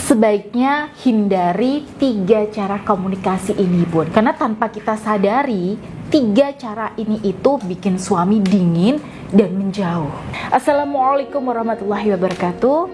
Sebaiknya hindari 3 cara komunikasi ini, Bun. Karena tanpa kita sadari, 3 cara ini itu bikin suami dingin dan menjauh. Assalamualaikum warahmatullahi wabarakatuh.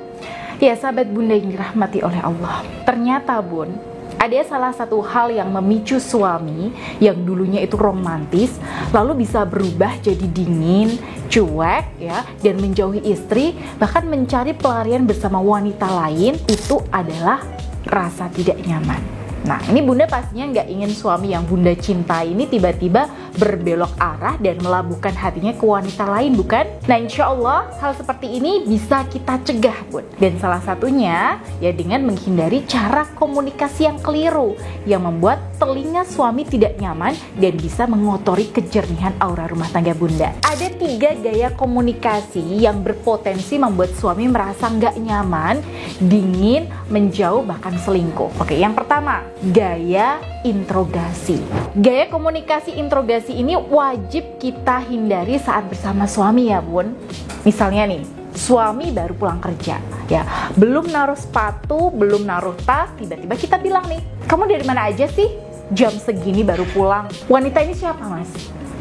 Ya sahabat Bunda yang dirahmati oleh Allah. Ternyata, Bun, ada salah satu hal yang memicu suami yang dulunya itu romantis lalu bisa berubah jadi dingin, cuek ya, dan menjauhi istri, bahkan mencari pelarian bersama wanita lain. Itu adalah rasa tidak nyaman. Nah, ini Bunda pastinya nggak ingin suami yang Bunda cintai ini tiba-tiba berbelok arah dan melabuhkan hatinya ke wanita lain, bukan? Nah, insya Allah hal seperti ini bisa kita cegah, Bun. Dan salah satunya ya dengan menghindari cara komunikasi yang keliru yang membuat telinga suami tidak nyaman dan bisa mengotori kejernihan aura rumah tangga Bunda. Ada 3 gaya komunikasi yang berpotensi membuat suami merasa nggak nyaman, dingin, menjauh, bahkan selingkuh. Oke, yang pertama, gaya interogasi. Gaya komunikasi interogasi ini wajib kita hindari saat bersama suami ya, Bun. Misalnya nih, suami baru pulang kerja ya, belum naruh sepatu, belum naruh tas, tiba-tiba kita bilang nih, kamu dari mana aja sih? Jam segini baru pulang. Wanita ini siapa, Mas?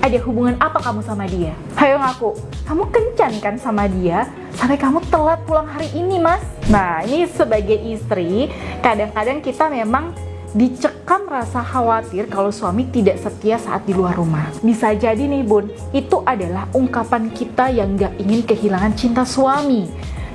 Ada hubungan apa kamu sama dia? Ayo ngaku, kamu kencan kan sama dia sampai kamu telat pulang hari ini, Mas? Nah, ini sebagai istri, kadang-kadang kita memang dicekam rasa khawatir kalau suami tidak setia saat di luar rumah. Bisa jadi nih, Bun, itu adalah ungkapan kita yang gak ingin kehilangan cinta suami.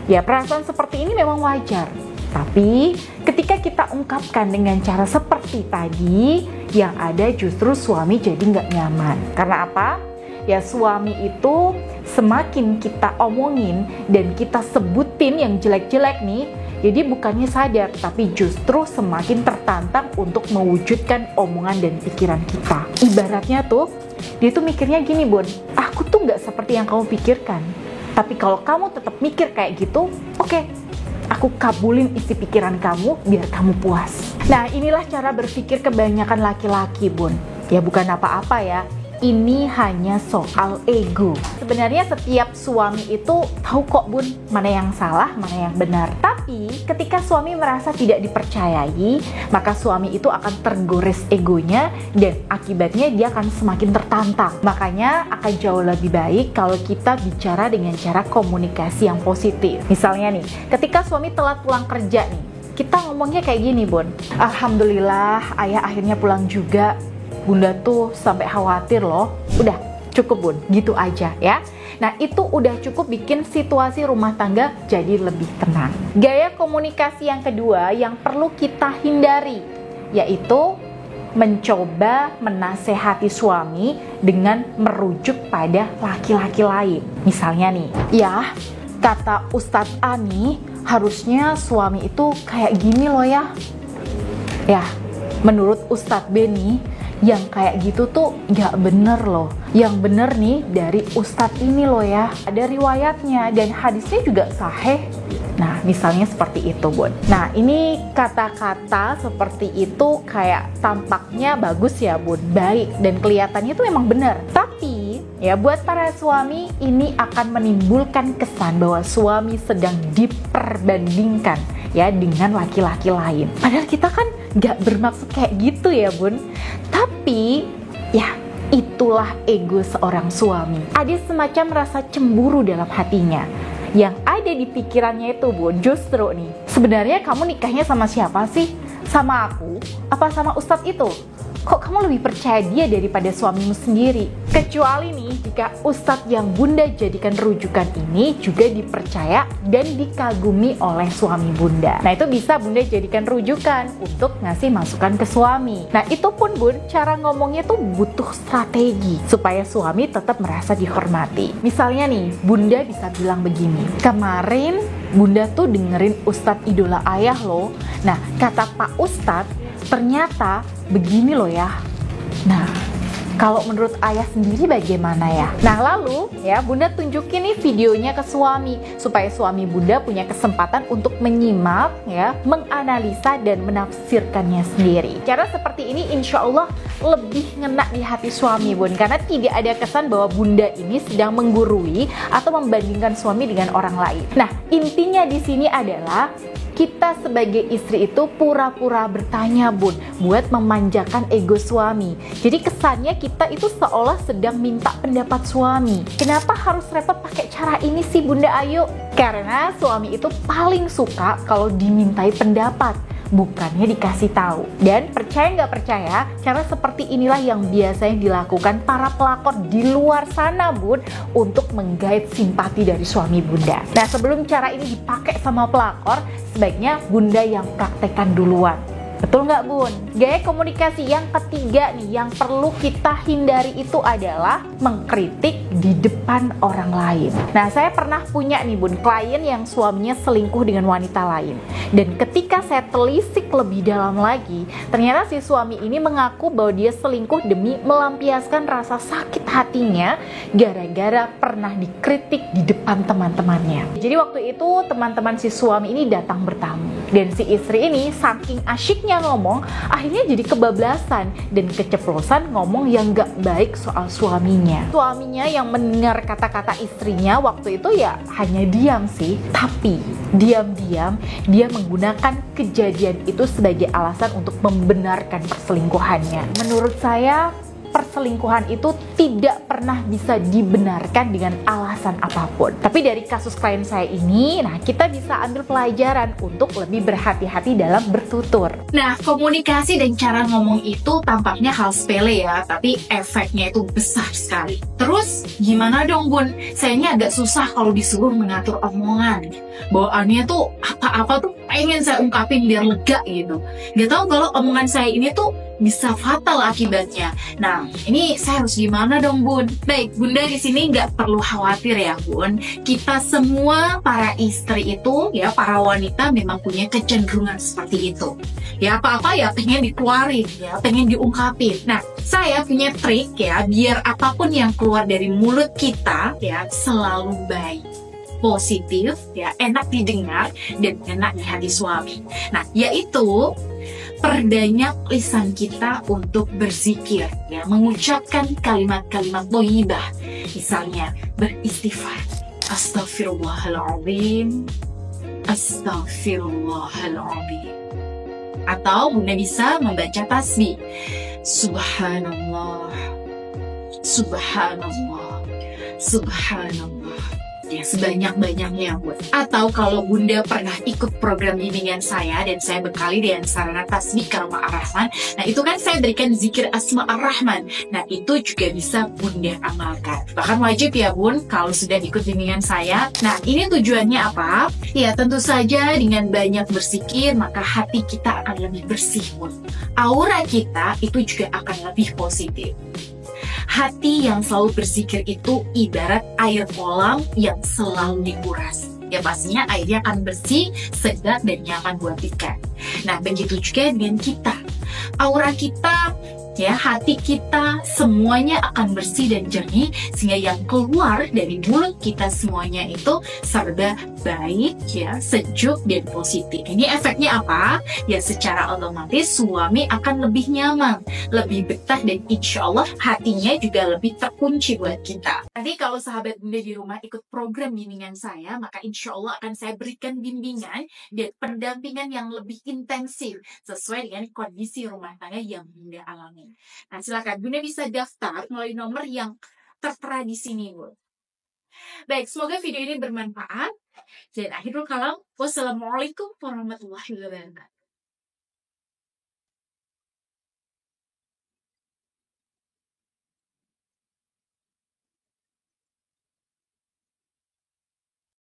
Ya, perasaan seperti ini memang wajar. Tapi ketika kita ungkapkan dengan cara seperti tadi, yang ada justru suami jadi gak nyaman. Karena apa? Ya, suami itu semakin kita omongin dan kita sebutin yang jelek-jelek nih, jadi bukannya sadar, tapi justru semakin tertantang untuk mewujudkan omongan dan pikiran kita. Ibaratnya tuh, dia tuh mikirnya gini, Bun, aku tuh gak seperti yang kamu pikirkan. Tapi kalau kamu tetap mikir kayak gitu, oke, aku kabulin isi pikiran kamu biar kamu puas. Nah, inilah cara berpikir kebanyakan laki-laki, Bun. Ya bukan apa-apa ya, ini hanya soal ego. Sebenarnya setiap suami itu tahu kok, Bun, mana yang salah, mana yang benar. Tapi ketika suami merasa tidak dipercayai, maka suami itu akan tergores egonya dan akibatnya dia akan semakin tertantang. Makanya akan jauh lebih baik kalau kita bicara dengan cara komunikasi yang positif. Misalnya nih, ketika suami telat pulang kerja nih, kita ngomongnya kayak gini, Bun. Alhamdulillah, ayah akhirnya pulang juga. Bunda tuh sampai khawatir loh. Udah, cukup, Bun, gitu aja ya. Nah, itu udah cukup bikin situasi rumah tangga jadi lebih tenang. Gaya komunikasi yang kedua yang perlu kita hindari, yaitu mencoba menasehati suami dengan merujuk pada laki-laki lain. Misalnya nih, ya kata Ustadz Ani, harusnya suami itu kayak gini loh ya. Ya, menurut Ustadz Beni, yang kayak gitu tuh gak bener loh. Yang bener nih dari Ustadz ini loh ya, ada riwayatnya dan hadisnya juga sahih. Nah, misalnya seperti itu, Bun. Nah, ini kata-kata seperti itu kayak tampaknya bagus ya, Bun, baik, dan kelihatannya itu memang benar. Tapi ya buat para suami ini akan menimbulkan kesan bahwa suami sedang diperbandingkan ya dengan laki-laki lain. Padahal kita kan gak bermaksud kayak gitu ya, Bun. Tapi ya itulah ego seorang suami. Ada semacam rasa cemburu dalam hatinya. Yang ada di pikirannya itu, Bun, justru nih, sebenarnya kamu nikahnya sama siapa sih? Sama aku? Apa sama Ustadz itu? Kok kamu lebih percaya dia daripada suamimu sendiri? Kecuali nih, jika Ustadz yang Bunda jadikan rujukan ini juga dipercaya dan dikagumi oleh suami Bunda. Nah, itu bisa Bunda jadikan rujukan untuk ngasih masukan ke suami. Nah, itu pun, Bun, cara ngomongnya tuh butuh strategi supaya suami tetap merasa dihormati. Misalnya nih, Bunda bisa bilang begini, kemarin Bunda tuh dengerin Ustadz idola ayah loh. Nah, kata Pak Ustadz, ternyata begini loh ya. Nah, kalau menurut ayah sendiri bagaimana ya? Nah, lalu ya Bunda tunjukin nih videonya ke suami supaya suami Bunda punya kesempatan untuk menyimak ya, menganalisa dan menafsirkannya sendiri. Cara seperti ini insya Allah lebih ngena di hati suami, Bun, karena tidak ada kesan bahwa Bunda ini sedang menggurui atau membandingkan suami dengan orang lain. Nah, intinya di sini adalah kita sebagai istri itu pura-pura bertanya bun, buat memanjakan ego suami. Jadi kesannya kita itu seolah sedang minta pendapat suami. Kenapa harus repot pakai cara ini sih Bunda Ayu? Karena suami itu paling suka kalau dimintai pendapat, bukannya dikasih tahu. Dan percaya nggak percaya, cara seperti inilah yang biasanya dilakukan para pelakor di luar sana bun, untuk menggait simpati dari suami bunda. Nah, sebelum cara ini dipakai sama pelakor, sebaiknya bunda yang praktekkan duluan. Betul nggak bun? Gaya komunikasi yang ketiga nih yang perlu kita hindari itu adalah mengkritik di depan orang lain. Nah, saya pernah punya nih bun, klien yang suaminya selingkuh dengan wanita lain. Dan ketika saya telisik lebih dalam lagi, ternyata si suami ini mengaku bahwa dia selingkuh demi melampiaskan rasa sakit hatinya gara-gara pernah dikritik di depan teman-temannya. Jadi waktu itu teman-teman si suami ini datang bertamu. Dan si istri ini saking asyiknya ngomong, akhirnya jadi kebablasan dan keceplosan ngomong yang gak baik soal suaminya. Suaminya yang mendengar kata-kata istrinya waktu itu ya hanya diam sih. Tapi diam-diam dia menggunakan kejadian itu sebagai alasan untuk membenarkan perselingkuhannya. Menurut saya, perselingkuhan itu tidak pernah bisa dibenarkan dengan alasan apapun. Tapi dari kasus klien saya ini, nah kita bisa ambil pelajaran untuk lebih berhati-hati dalam bertutur. Nah, komunikasi dan cara ngomong itu tampaknya hal sepele ya, tapi efeknya itu besar sekali. Terus, gimana dong bun? Sayanya agak susah kalau disuruh mengatur omongan. Bawaannya tuh apa-apa tuh pengen saya ungkapin biar lega gitu. Gak tahu kalau omongan saya ini tuh bisa fatal akibatnya. Nah, ini saya harus gimana dong bun? Baik, bunda di sini nggak perlu khawatir ya bun. Kita semua para istri itu ya, para wanita memang punya kecenderungan seperti itu. Ya apa-apa ya pengen dikeluarin ya, pengen diungkapin. Nah, saya punya trik ya, biar apapun yang keluar dari mulut kita ya selalu baik, positif ya, enak didengar dan enak di hati suami. Nah, yaitu perbanyak lisan kita untuk berzikir ya, mengucapkan kalimat-kalimat thayyibah. Misalnya beristighfar, Astaghfirullahaladzim, Astaghfirullahaladzim. Atau bunda bisa membaca tasbih, Subhanallah, Subhanallah, Subhanallah, ya sebanyak-banyaknya bun. Atau kalau bunda pernah ikut program bimbingan saya dan saya bekali dengan sarana tasbih Karomah Ar-Rahman, nah itu kan saya berikan zikir Asma Ar-Rahman. Nah itu juga bisa bunda amalkan. Bahkan wajib ya bun kalau sudah ikut bimbingan saya. Nah ini tujuannya apa? Ya tentu saja dengan banyak berzikir maka hati kita akan lebih bersih bun. Aura kita itu juga akan lebih positif. Hati yang selalu berzikir itu ibarat air kolam yang selalu dikuras. Ya pastinya airnya akan bersih, segar, dan nyaman buat ikan. Nah begitu juga dengan kita. Aura kita, ya hati kita, semuanya akan bersih dan jernih, sehingga yang keluar dari mulut kita semuanya itu serba baik ya, sejuk dan positif. Ini efeknya apa? Ya secara otomatis suami akan lebih nyaman, lebih betah, dan insya Allah hatinya juga lebih terkunci buat kita. Nanti kalau sahabat bunda di rumah ikut program bimbingan saya, maka insya Allah akan saya berikan bimbingan dan pendampingan yang lebih intensif sesuai dengan kondisi rumah tangga yang bunda alami. Nah, silakan bunda bisa daftar melalui nomor yang tertera di sini, Bu. Baik, semoga video ini bermanfaat. Dan akhirul kalam, wassalamualaikum warahmatullahi wabarakatuh.